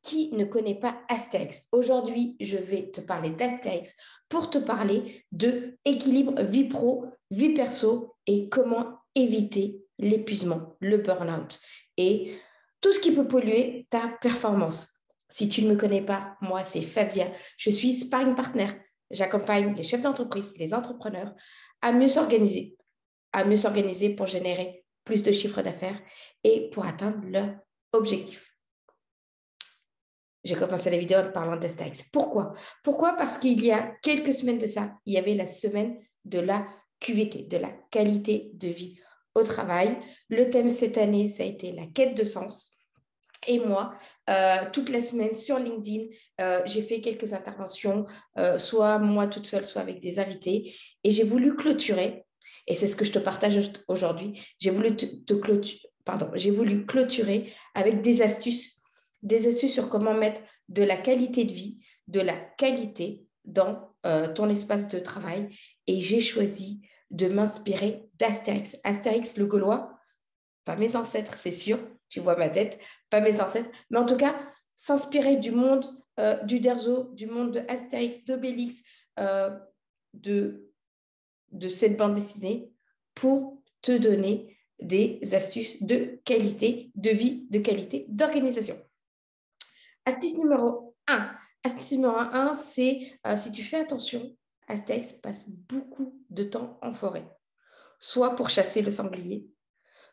Qui ne connaît pas Astérix? Aujourd'hui, je vais te parler d'Astérix pour te parler de équilibre vie pro, vie perso et comment éviter l'épuisement, le burn-out et tout ce qui peut polluer ta performance. Si tu ne me connais pas, moi, c'est Fabia. Je suis sparring partner. J'accompagne les chefs d'entreprise, les entrepreneurs à mieux s'organiser pour générer plus de chiffre d'affaires et pour atteindre leurs objectifs. J'ai commencé la vidéo en te parlant d'Astérix. Pourquoi? Pourquoi? Parce qu'il y a quelques semaines de ça, il y avait la semaine de la QVT, de la qualité de vie au travail. Le thème cette année, ça a été la quête de sens. Et moi, toute la semaine sur LinkedIn, j'ai fait quelques interventions, soit moi toute seule, soit avec des invités. Et j'ai voulu clôturer, et c'est ce que je te partage aujourd'hui, j'ai voulu clôturer avec des astuces sur comment mettre de la qualité de vie, de la qualité dans ton espace de travail. Et j'ai choisi de m'inspirer d'Astérix. Astérix le Gaulois, pas mes ancêtres, c'est sûr, tu vois ma tête, pas mes ancêtres, mais en tout cas, s'inspirer du monde du Derzo, du monde de Astérix, d'Obélix, de cette bande dessinée pour te donner des astuces de qualité de vie, de qualité d'organisation. Astuce numéro 1. Astuce numéro 1, c'est si tu fais attention, Astérix passe beaucoup de temps en forêt, soit pour chasser le sanglier,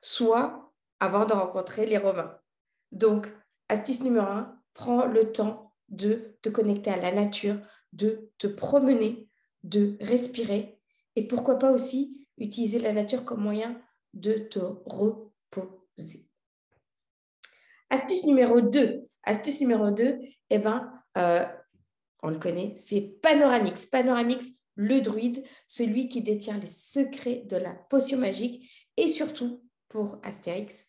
soit avant de rencontrer les Romains. Donc, astuce numéro 1, prends le temps de te connecter à la nature, de te promener, de respirer et pourquoi pas aussi utiliser la nature comme moyen de te reposer. Astuce numéro 2. Astuce numéro 2, on le connaît, c'est Panoramix. Panoramix, le druide, celui qui détient les secrets de la potion magique et surtout pour Astérix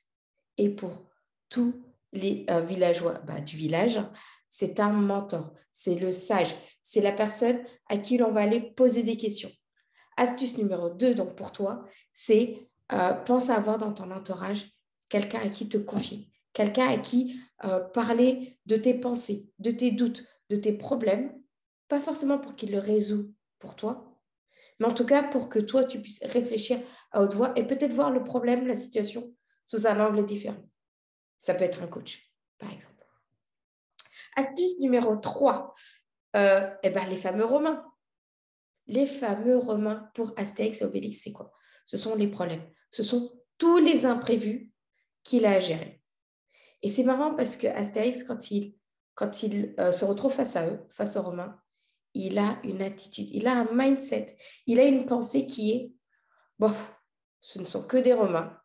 et pour tous les villageois du village, c'est un mentor, c'est le sage, c'est la personne à qui l'on va aller poser des questions. Astuce numéro 2, donc pour toi, c'est pense à avoir dans ton entourage quelqu'un à qui te confier, quelqu'un à qui parler de tes pensées, de tes doutes, de tes problèmes, pas forcément pour qu'il le résout pour toi, mais en tout cas pour que toi, tu puisses réfléchir à haute voix et peut-être voir le problème, la situation sous un angle différent. Ça peut être un coach, par exemple. Astuce numéro 3, les fameux Romains. Les fameux Romains pour Astérix et Obélix, c'est quoi? Ce sont les problèmes. Ce sont tous les imprévus qu'il a à gérer. Et c'est marrant parce que Astérix, quand il se retrouve face à eux, face aux Romains, il a une attitude, il a un mindset, il a une pensée qui est, bon, ce ne sont que des Romains,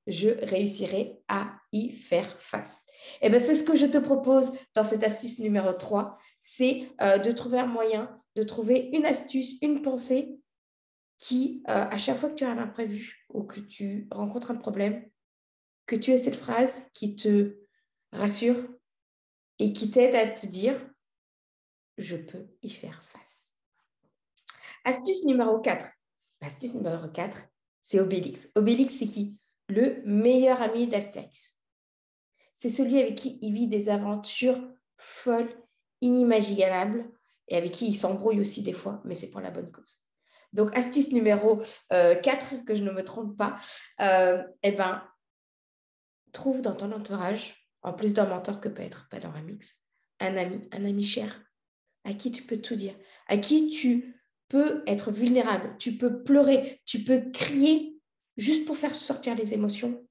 je réussirai à y faire face. Et bien, c'est ce que je te propose dans cette astuce numéro 3, c'est de trouver un moyen, de trouver une astuce, une pensée qui, à chaque fois que tu as un imprévu ou que tu rencontres un problème, que tu aies cette phrase qui te rassure et qui t'aide à te dire « je peux y faire face ». Astuce numéro 4. Astuce numéro 4, c'est Obélix. Obélix, c'est qui? Le meilleur ami d'Astérix. C'est celui avec qui il vit des aventures folles, inimaginables, et avec qui il s'embrouille aussi des fois, mais c'est pour la bonne cause. Donc, astuce numéro 4, que je ne me trompe pas, trouve dans ton entourage, en plus d'un mentor que peut être Panoramix, un ami cher, à qui tu peux tout dire, à qui tu peux être vulnérable, tu peux pleurer, tu peux crier juste pour faire sortir les émotions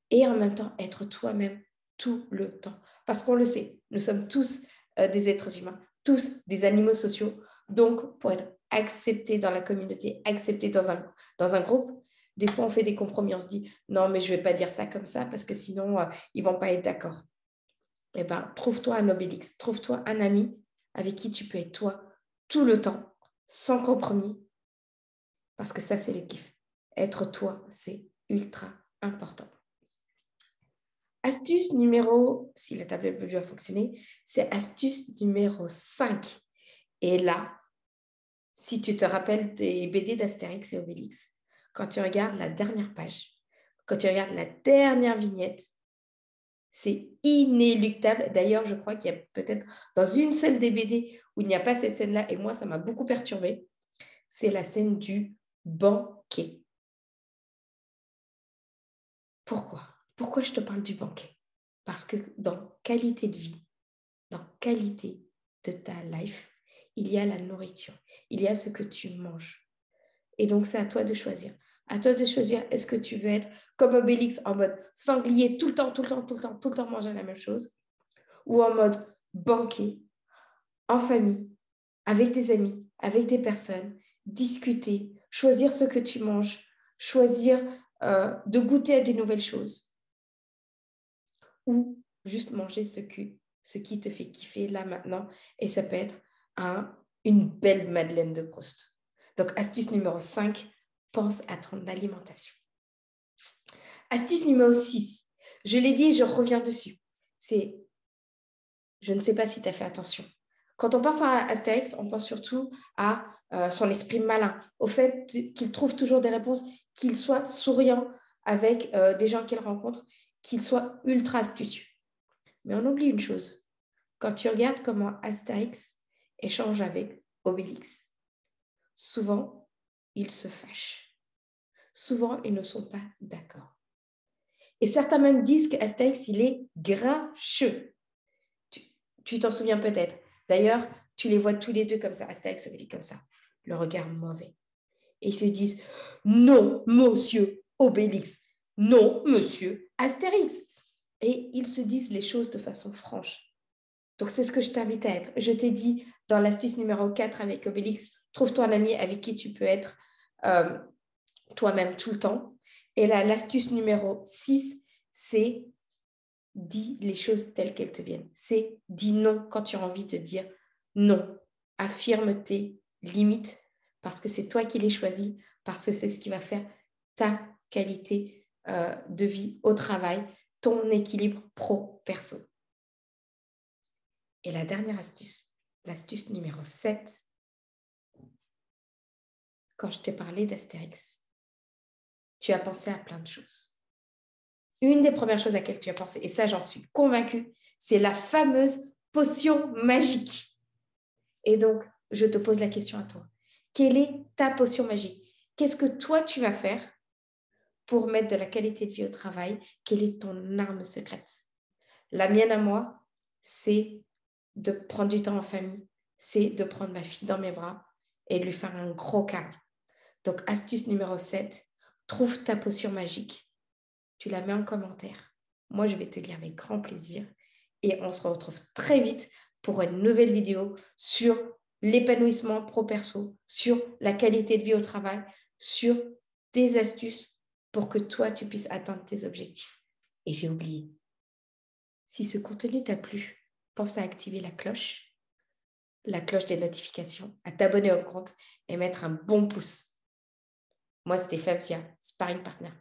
et en même temps être toi-même tout le temps. Parce qu'on le sait, nous sommes tous des êtres humains, tous des animaux sociaux. Donc, pour être accepté dans la communauté, accepté dans un groupe, des fois, on fait des compromis. On se dit, non, mais je ne vais pas dire ça comme ça parce que sinon, ils ne vont pas être d'accord. Eh bien, trouve-toi un Obélix, trouve-toi un ami avec qui tu peux être toi tout le temps, sans compromis. Parce que ça, c'est le kiff. Être toi, c'est ultra important. Astuce numéro, si la tablette veut bien fonctionner, c'est astuce numéro 5. Et là, si tu te rappelles des BD d'Astérix et Obélix, quand tu regardes la dernière page, quand tu regardes la dernière vignette, C'est inéluctable. D'ailleurs, je crois qu'il y a peut-être dans une seule des BD où il n'y a pas cette scène-là, et moi, ça m'a beaucoup perturbée. C'est la scène du banquet. Pourquoi? Pourquoi je te parle du banquet? Parce que dans qualité de vie, dans qualité de ta life, il y a la nourriture, il y a ce que tu manges. Et donc, c'est à toi de choisir. À toi de choisir, est-ce que tu veux être comme Obélix en mode sanglier tout le temps, tout le temps, tout le temps, tout le temps manger la même chose, ou en mode banquet, en famille, avec des amis, avec des personnes, discuter, choisir ce que tu manges, choisir de goûter à des nouvelles choses, ou juste manger ce qui te fait kiffer là maintenant, et ça peut être une belle Madeleine de Proust. Donc, astuce numéro 5, pense à ton alimentation. Astuce numéro 6, je l'ai dit et je reviens dessus, c'est, je ne sais pas si tu as fait attention. Quand on pense à Astérix, on pense surtout à son esprit malin, au fait qu'il trouve toujours des réponses, qu'il soit souriant avec des gens qu'il rencontre, qu'il soit ultra astucieux. Mais on oublie une chose. Quand tu regardes comment Astérix échange avec Obélix, souvent, ils se fâchent. Souvent, ils ne sont pas d'accord. Et certains même disent qu'Astérix, il est grincheux. Tu t'en souviens peut-être. D'ailleurs, tu les vois tous les deux comme ça, Astérix et Obélix comme ça, le regard mauvais. Et ils se disent « Non, monsieur Obélix. Non, monsieur Astérix. » Et ils se disent les choses de façon franche. Donc, c'est ce que je t'invite à être. Je t'ai dit dans l'astuce numéro 4 avec Obélix, trouve-toi un ami avec qui tu peux être toi-même tout le temps. Et là, l'astuce numéro 6, c'est dis les choses telles qu'elles te viennent. C'est dis non quand tu as envie de dire non. Affirme tes limites parce que c'est toi qui les choisis, parce que c'est ce qui va faire ta qualité de vie au travail, ton équilibre pro-perso. Et la dernière astuce, l'astuce numéro 7, quand je t'ai parlé d'Astérix, tu as pensé à plein de choses. Une des premières choses à laquelle tu as pensé, et ça j'en suis convaincue, c'est la fameuse potion magique. Et donc, je te pose la question à toi. Quelle est ta potion magique? Qu'est-ce que toi tu vas faire pour mettre de la qualité de vie au travail? Quelle est ton arme secrète? La mienne à moi, c'est de prendre du temps en famille, c'est de prendre ma fille dans mes bras et de lui faire un gros câlin. Donc, astuce numéro 7, trouve ta potion magique. Tu la mets en commentaire. Moi, je vais te lire avec grand plaisir. Et on se retrouve très vite pour une nouvelle vidéo sur l'épanouissement pro-perso, sur la qualité de vie au travail, sur des astuces pour que toi, tu puisses atteindre tes objectifs. Et j'ai oublié. Si ce contenu t'a plu, pense à activer la cloche des notifications, à t'abonner au compte et mettre un bon pouce. Moi, c'était Fabsia, Sparring Partner.